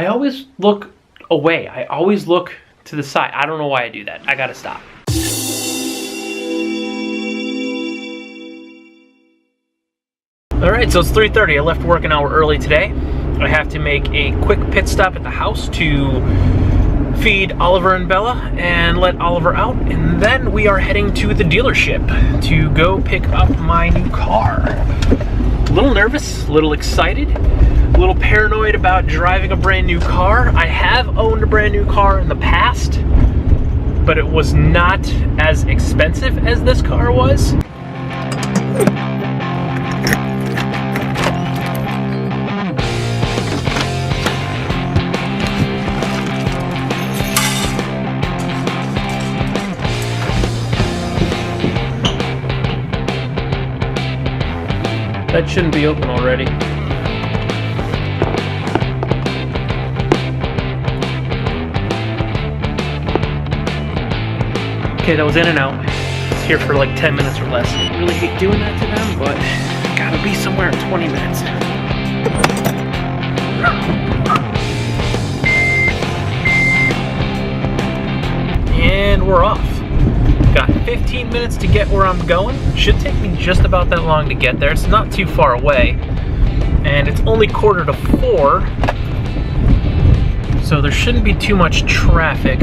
I always look away. I always look to the side. I don't know why I do that. I gotta stop. Alright, so it's 3:30. I left work an hour early today. I have to make a quick pit stop at the house to feed Oliver and Bella and let Oliver out, and then we are heading to the dealership to go pick up my new car. A little nervous, a little excited, a little paranoid about driving a brand new car. I have owned a brand new car in the past, but it was not as expensive as this car was. That shouldn't be open already. Okay, that was in and out. It's here for like 10 minutes or less. I really hate doing that to them, but gotta be somewhere in 20 minutes. And we're off. Got 15 minutes to get where I'm going. Should take me just about that long to get there. It's not too far away. And it's only 3:45. So there shouldn't be too much traffic.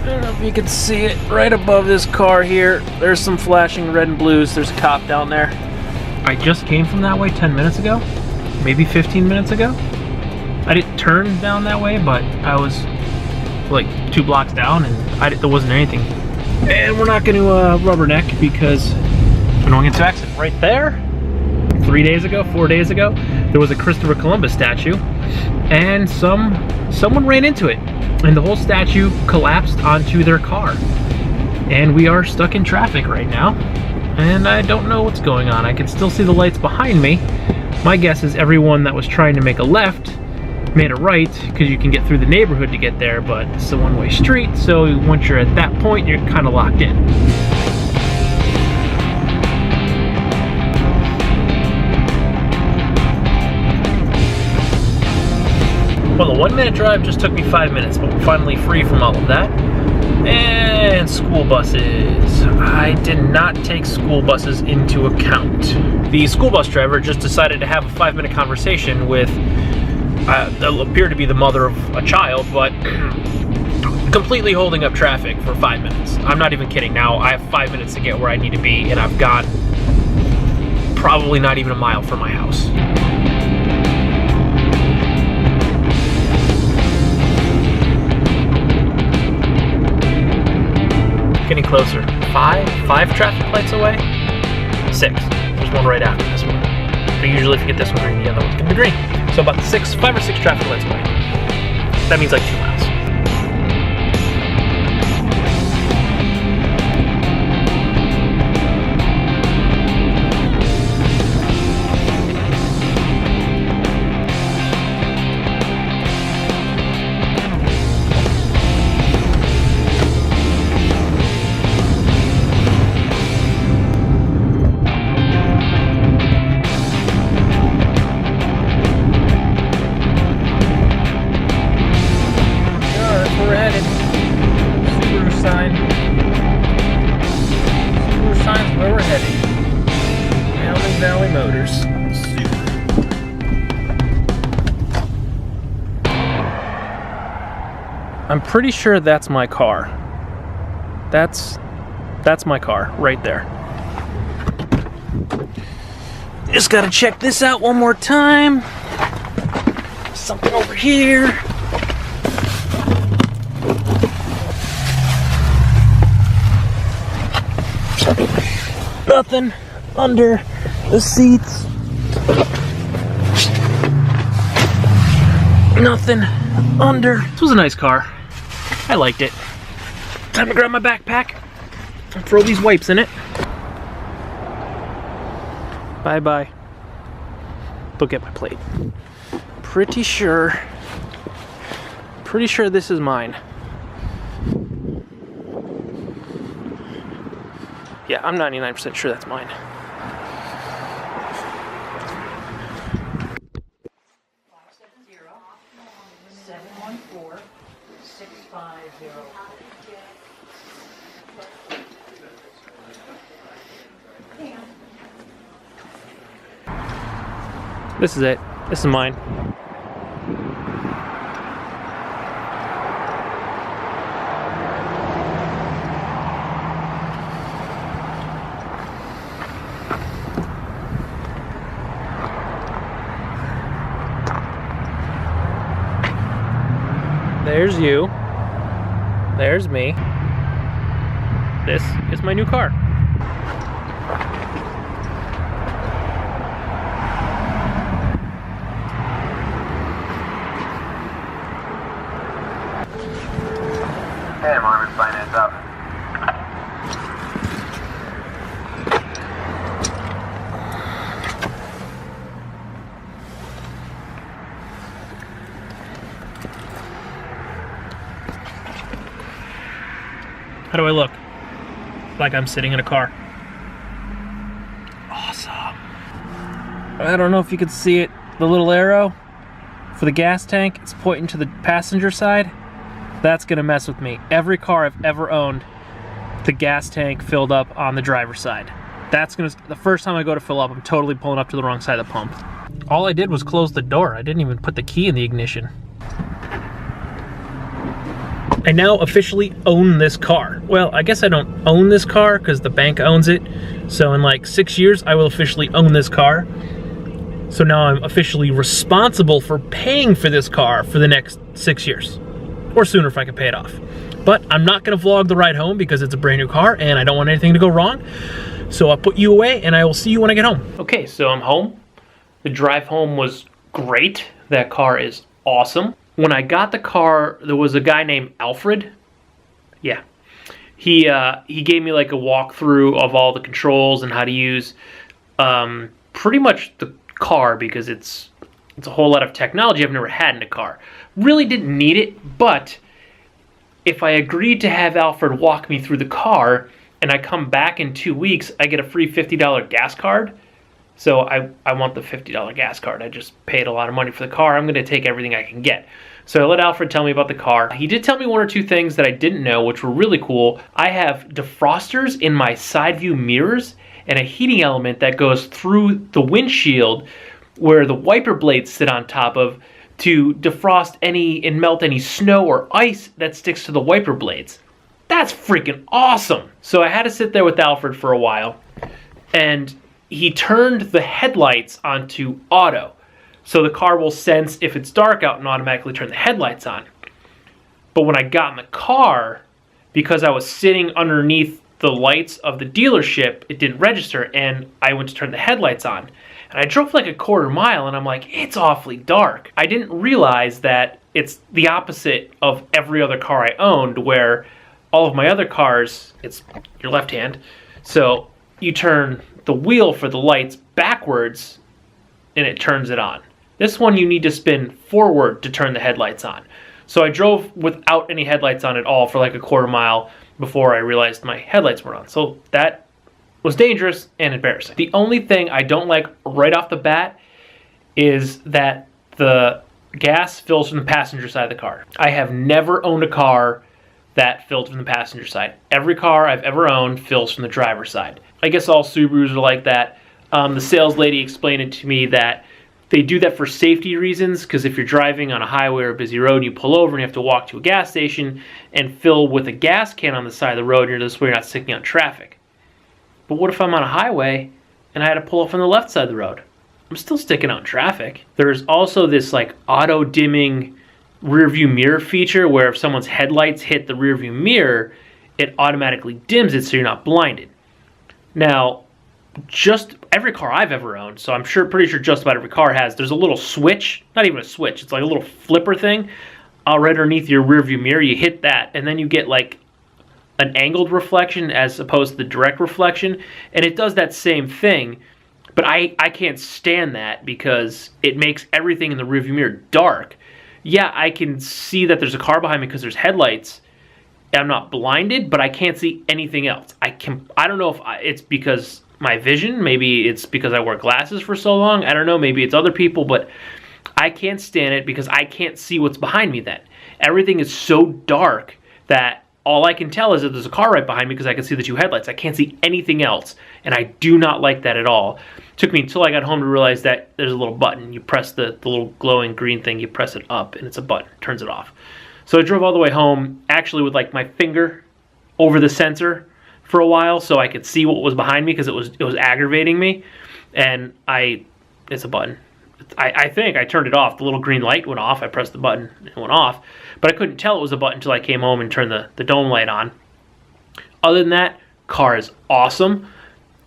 I don't know if you can see it right above this car here. There's some flashing red and blues. There's a cop down there. I just came from that way 10 minutes ago. Maybe 15 minutes ago. I didn't turn down that way, but I was like 2 blocks down and there wasn't anything. And we're not going to rubberneck because we don't get into accident. Right there, 4 days ago, there was a Christopher Columbus statue and someone ran into it and the whole statue collapsed onto their car. And we are stuck in traffic right now and I don't know what's going on. I can still see the lights behind me. My guess is everyone that was trying to make a left made a right because you can get through the neighborhood to get there, but it's a one-way street, so once you're at that point you're kind of locked in. Well, the 1-minute drive just took me 5 minutes, but we're finally free from all of that. And school buses. I did not take school buses into account. The school bus driver just decided to have a 5-minute conversation with that appeared to be the mother of a child, but completely holding up traffic for 5 minutes. I'm not even kidding. Now I have 5 minutes to get where I need to be, and I've got probably not even a mile from my house. Getting closer. Five traffic lights away? 6. There's one right after this one. But usually if you get this one green, the other one's gonna be green. So about 5 or 6 traffic lights away. That means like 2 miles. Where we're heading. Valley Motors. I'm pretty sure that's my car. That's my car right there. Just gotta check this out one more time. Something over here. Nothing under the seats. Nothing under. This was a nice car. I liked it. Time to grab my backpack and throw these wipes in it. Bye bye. Look at my plate. Pretty sure this is mine. Yeah, I'm 99% sure that's mine. This is it. This is mine. There's you. There's me. This is my new car. Hey, Marvin, finance up. How do I look? Like I'm sitting in a car. Awesome. I don't know if you can see it. The little arrow for the gas tank, it's pointing to the passenger side. That's gonna mess with me. Every car I've ever owned, the gas tank filled up on the driver's side. That's gonna, the first time I go to fill up, I'm totally pulling up to the wrong side of the pump. All I did was close the door. I didn't even put the key in the ignition. I now officially own this car. Well, I guess I don't own this car because the bank owns it. So in like 6 years, I will officially own this car. So now I'm officially responsible for paying for this car for the next 6 years. Or sooner if I can pay it off. But I'm not gonna vlog the ride home because it's a brand new car and I don't want anything to go wrong. So I'll put you away and I will see you when I get home. Okay, so I'm home. The drive home was great. That car is awesome. When I got the car, there was a guy named Alfred. Yeah. He gave me like a walkthrough of all the controls and how to use pretty much the car because it's a whole lot of technology I've never had in a car. Really didn't need it, but if I agreed to have Alfred walk me through the car and I come back in 2 weeks, I get a free $50 gas card. So I want the $50 gas card. I just paid a lot of money for the car. I'm gonna take everything I can get. So I let Alfred tell me about the car. He did tell me 1 or 2 things that I didn't know, which were really cool. I have defrosters in my side view mirrors and a heating element that goes through the windshield where the wiper blades sit on top of to defrost any and melt any snow or ice that sticks to the wiper blades. That's freaking awesome. So I had to sit there with Alfred for a while and he turned the headlights onto auto. So the car will sense if it's dark out and automatically turn the headlights on. But when I got in the car, because I was sitting underneath the lights of the dealership, it didn't register and I went to turn the headlights on. And I drove like a quarter mile and I'm like, it's awfully dark. I didn't realize that it's the opposite of every other car I owned where all of my other cars, it's your left hand. So you turn the wheel for the lights backwards and it turns it on. This one you need to spin forward to turn the headlights on. So I drove without any headlights on at all for like a quarter mile before I realized my headlights were on. So that was dangerous and embarrassing. The only thing I don't like right off the bat is that the gas fills from the passenger side of the car. I have never owned a car that filled from the passenger side. Every car I've ever owned fills from the driver's side. I guess all Subarus are like that. The sales lady explained it to me that they do that for safety reasons, because if you're driving on a highway or a busy road and you pull over and you have to walk to a gas station and fill with a gas can on the side of the road, this way you're not sticking out traffic. But what if I'm on a highway and I had to pull up on the left side of the road? I'm still sticking out in traffic. There's also this like auto dimming rear view mirror feature where if someone's headlights hit the rear view mirror, it automatically dims it so you're not blinded. Now, just every car I've ever owned, so I'm pretty sure just about every car has, there's a little switch, not even a switch, it's like a little flipper thing right underneath your rear view mirror. You hit that and then you get like an angled reflection as opposed to the direct reflection, and it does that same thing, but I can't stand that because it makes everything in the rear view mirror dark. Yeah, I can see that there's a car behind me because there's headlights. I'm not blinded, but I can't see anything else. I don't know if it's because my vision, maybe it's because I wear glasses for so long. I don't know, maybe it's other people, but I can't stand it because I can't see what's behind me then. Everything is so dark that all I can tell is that there's a car right behind me because I can see the 2 headlights. I can't see anything else, and I do not like that at all. Took me until I got home to realize that there's a little button. You press the little glowing green thing, you press it up, and it's a button. It turns it off. So I drove all the way home, actually with like my finger over the sensor for a while so I could see what was behind me because it was aggravating me. And it's a button. I think I turned it off. The little green light went off. I pressed the button. It went off. But I couldn't tell it was a button until I came home and turned the dome light on. Other than that, car is awesome.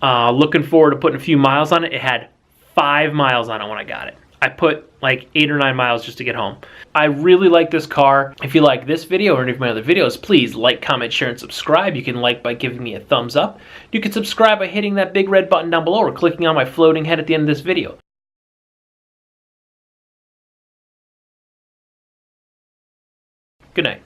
Looking forward to putting a few miles on it. It had 5 miles on it when I got it. I put like 8 or 9 miles just to get home. I really like this car. If you like this video or any of my other videos, please like, comment, share, and subscribe. You can like by giving me a thumbs up. You can subscribe by hitting that big red button down below or clicking on my floating head at the end of this video. Good night.